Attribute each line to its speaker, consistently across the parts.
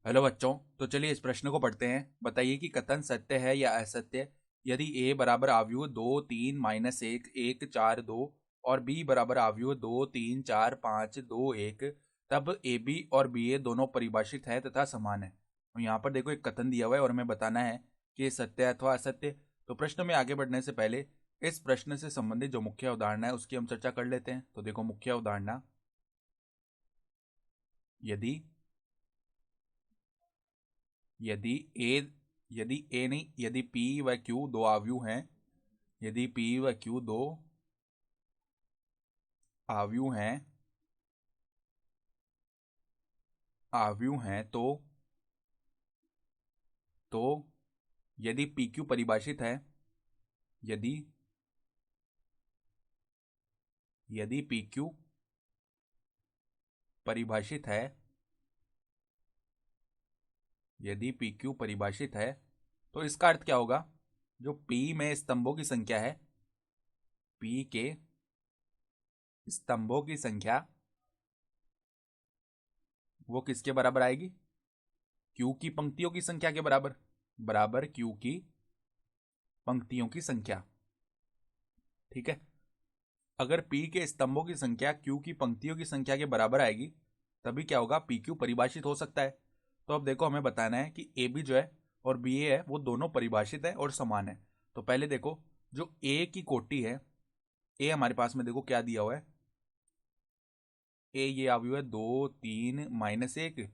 Speaker 1: Hello बच्चों। तो चलिए इस प्रश्न को पढ़ते हैं। बताइए कि कथन सत्य है या असत्य यदि ए बराबर आव्यूह 2 3 - 1 1 4 2 और बी बराबर आव्यूह 2 3 4 5 2 1 तब ए बी और बी ए दोनों परिभाषित है तथा समान है। तो यहाँ पर देखो एक कथन दिया हुआ है और हमें बताना है कि ये सत्य है अथवा असत्य। तो प्रश्न में आगे बढ़ने से पहले इस प्रश्न से संबंधित जो मुख्य उदाहरण है उसकी हम चर्चा कर लेते हैं। तो देखो मुख्य उदाहरण, यदि यदि ए यदि ए नहीं, यदि पी व क्यू दो आव्यूह हैं, यदि पी व क्यू दो आव्यूह हैं आव्यूह हैं तो यदि पी क्यू परिभाषित है, यदि यदि पी क्यू परिभाषित है यदि पी क्यू परिभाषित है तो इसका अर्थ क्या होगा? जो पी में स्तंभों की संख्या है, पी के स्तंभों की संख्या वो किसके बराबर आएगी? क्यू की पंक्तियों की संख्या के बराबर, बराबर क्यू की पंक्तियों की संख्या। ठीक है। अगर P के स्तंभों की संख्या Q की पंक्तियों की संख्या के बराबर आएगी तभी क्या होगा? PQ परिभाषित हो सकता है। तो अब देखो हमें बताना है कि AB जो है और BA है वो दोनों परिभाषित है और समान है। तो पहले देखो जो A की कोटि है, A हमारे पास में देखो क्या दिया हुआ है, A ये आव्यूह है 2 3 - 1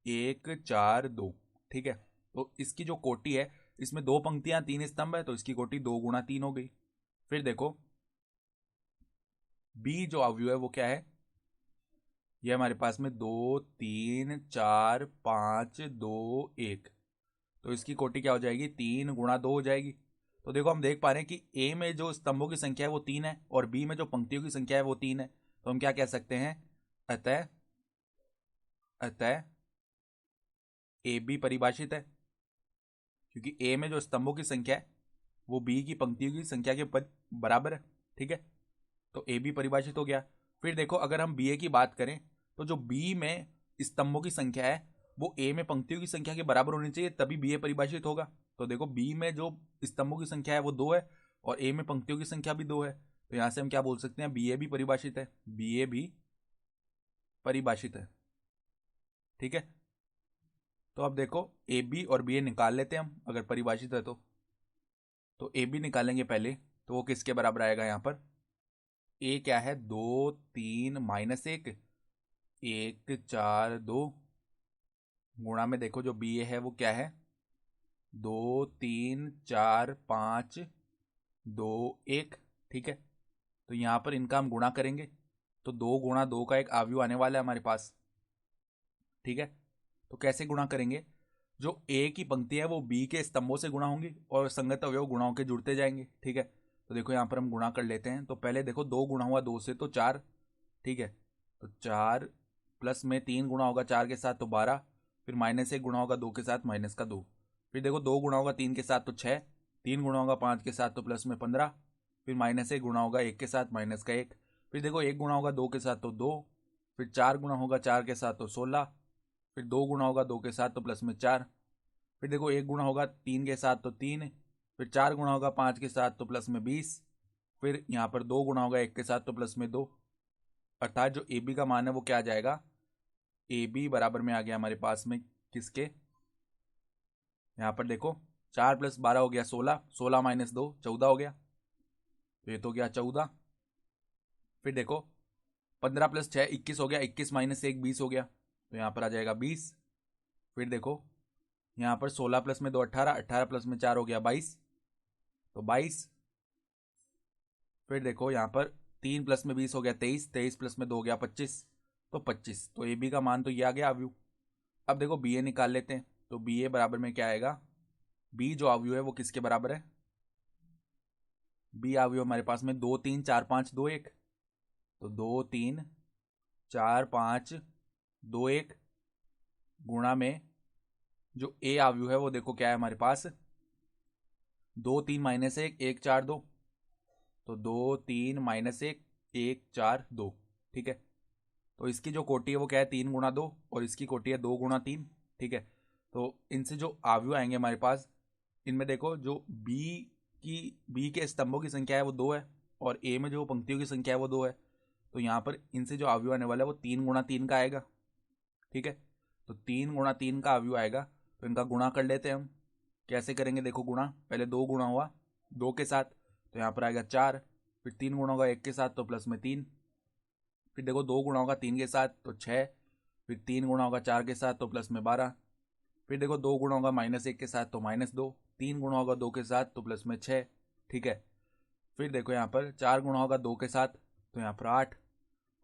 Speaker 1: 1 4 2। ठीक है। तो इसकी जो कोटि है इसमें दो पंक्तियां तीन स्तंभ है तो इसकी कोटि 2 × 3 हो गई। फिर देखो B जो आव्यूह है वो क्या है? ये हमारे पास में 2 3 4 5 2 1। तो इसकी कोटि क्या हो जाएगी? 3 × 2 हो जाएगी। तो देखो हम देख पा रहे हैं कि ए में जो स्तंभों की संख्या है वो 3 है और बी में जो पंक्तियों की संख्या है वो 3 है। तो हम क्या कह सकते हैं? अतः अतः ए बी परिभाषित है, क्योंकि ए में जो स्तंभों की संख्या है वो बी की पंक्तियों की संख्या के बराबर है। ठीक है। तो ए बी परिभाषित हो गया। फिर देखो अगर हम बी ए की बात करें तो जो बी में स्तंभों की संख्या है वो ए में पंक्तियों की संख्या के बराबर होनी चाहिए तभी बी ए परिभाषित होगा। तो देखो बी में जो स्तंभों की संख्या है वो 2 है और ए में पंक्तियों की संख्या भी 2 है। तो यहां से हम क्या बोल सकते हैं? बी ए भी परिभाषित है, बी ए भी परिभाषित है। ठीक है। तो अब देखो ए बी और बी ए निकाल लेते हैं हम, अगर परिभाषित है तो ए बी निकालेंगे पहले। तो वो किसके बराबर आएगा? यहाँ पर ए क्या है? 2 3 - 1 1 4 2 गुणा में देखो जो बी ए है वो क्या है? 2 3 4 5 2 1। ठीक है। तो यहाँ पर इनका हम गुणा करेंगे तो 2 × 2 का एक आव्यूह आने वाला है हमारे पास। ठीक है। तो कैसे गुणा करेंगे? जो ए की पंक्ति है वो बी के स्तंभों से गुणा होंगी और संगत अवयव गुणा होकर जुड़ते जाएंगे। ठीक है। तो देखो यहाँ पर हम गुणा कर लेते हैं। तो पहले देखो 2 गुणा हुआ 2 से तो 4। ठीक है। तो 4 प्लस में 3 गुणा होगा 4 के साथ तो 12। फिर -1 गुणा होगा 2 के साथ -2। फिर देखो 2 गुणा होगा 3 के साथ तो 6। 3 गुणा होगा 5 के साथ तो प्लस में 15। फिर -1 गुणा होगा 1 के साथ -1। फिर देखो 1 गुणा होगा 2 के साथ तो 2। फिर 4 गुणा होगा 4 के साथ तो 16। फिर 2 गुणा होगा 2 के साथ तो प्लस में 4। फिर देखो 1 गुणा होगा 3 के साथ तो 3। फिर 4 गुणा होगा 5 के साथ तो प्लस में 20। फिर यहाँ पर 2 गुणा होगा 1 के साथ तो प्लस में 2। अर्थात जो ए बी का मान है वो क्या आ जाएगा? ए बी बराबर में आ गया हमारे पास में किसके? यहाँ पर देखो 4 + 12 हो गया 16, 16 - 2 14 हो गया। तो ये तो गया 14। फिर देखो 15 + 6 21 हो गया, 21 - 1 20 हो गया। तो यहाँ पर आ जाएगा 20। फिर देखो यहाँ पर 16 प्लस में 2 18, 18 प्लस में 4 हो गया 22। तो 22। फिर देखो यहाँ पर 3 प्लस में 20 हो गया 23, 23 प्लस में 2 हो गया 25। तो 25। तो ए बी का मान तो ये आ गया आव्यूह। अब देखो बी ए निकाल लेते हैं। तो बी ए बराबर में क्या आएगा? बी जो आव्यूह है वो किसके बराबर है? बी आव्यूह हमारे पास में 2 3 4 5 2 1। तो 2 3 4 5 2 1 गुणा में जो ए आव्यूह है वो देखो क्या है हमारे पास? 2 3 - 1 1 4 2। तो 2 3 - 1 1 4 2। ठीक है। तो इसकी जो कोटि है वो क्या है? 3 × 2 और इसकी कोटि है 2 × 3। ठीक है। तो इनसे जो अवयव आएंगे हमारे पास, इनमें देखो जो बी के स्तंभों की संख्या है वो 2 है, और ए में जो पंक्तियों की संख्या है वो 2 है। तो यहाँ पर इनसे जो अवयव आने वाला है वो 3 गुणा 3 का आएगा। ठीक है, तो 3 गुणा 3 का अवयव आएगा, तो इनका गुणा कर लेते हैं हम। कैसे करेंगे, देखो गुणा, पहले 2 गुणा हुआ 2 के साथ, तो यहाँ पर आएगा 4, फिर 3 गुणा होगा 1 के साथ तो प्लस में 3, फिर देखो 2 गुणा होगा 3 के साथ तो 6, फिर 3 गुणा होगा 4 के साथ तो प्लस में 12, फिर देखो 2 गुणा होगा -1 के साथ तो -2, 3 गुणा होगा 2 के साथ तो प्लस में 6। ठीक है, फिर देखो यहाँ पर 4 गुणा होगा 2 के साथ तो यहाँ पर 8,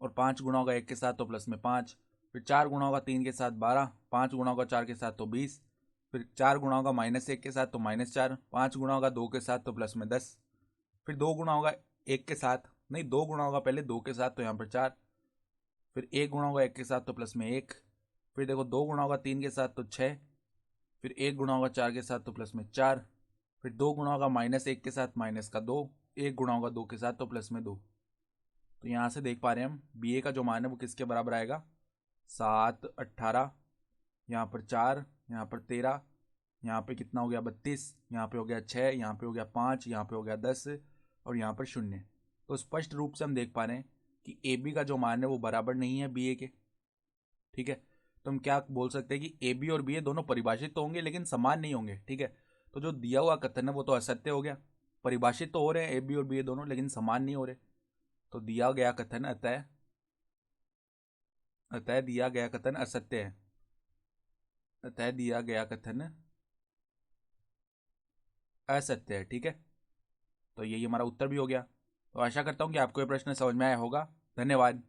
Speaker 1: और 5 गुणा होगा 1 के साथ तो प्लस में 5, फिर 4 गुणा होगा 3 के साथ 12, 5 गुणा होगा 4 के साथ तो 20, फिर 4 गुणा होगा -1 के साथ तो -4, 5 गुणा होगा 2 के साथ तो प्लस में 10, फिर 2 गुणा होगा 1 के साथ, नहीं 2 गुणा होगा पहले 2 के साथ तो यहाँ पर 4, फिर 1 गुणा होगा 1 के साथ तो प्लस में 1, फिर देखो 2 गुणा होगा 3 के साथ तो 6, फिर 1 गुणा होगा 4 के साथ तो प्लस में 4, फिर 2 गुणा होगा -1 के साथ -2, 1 गुणा होगा 2 के साथ तो प्लस में 2। तो यहाँ से देख पा रहे हैं हम बी ए का जो मान है वो किसके बराबर आएगा, 7, 18, यहाँ पर 4, यहाँ पर 13, यहाँ पे कितना हो गया 32, यहाँ पे हो गया 6, यहाँ पे हो गया 5, यहाँ पे हो गया 10, और यहाँ पर 0। तो स्पष्ट रूप से हम देख पा रहे हैं कि ए बी का जो मान है वो बराबर नहीं है बी ए के। ठीक है, तो हम क्या बोल सकते हैं कि ए बी और बी ए दोनों परिभाषित तो होंगे लेकिन समान नहीं होंगे। ठीक है, तो जो दिया हुआ कथन है वो तो असत्य हो गया। परिभाषित तो हो रहे हैं ए बी और बी ए दोनों, लेकिन समान नहीं हो रहे। तो दिया गया कथन अतः दिया गया कथन असत्य है। अतः दिया गया कथन असत्य है। ठीक है, तो यही हमारा उत्तर भी हो गया। तो आशा करता हूँ कि आपको ये प्रश्न समझ में आया होगा। धन्यवाद।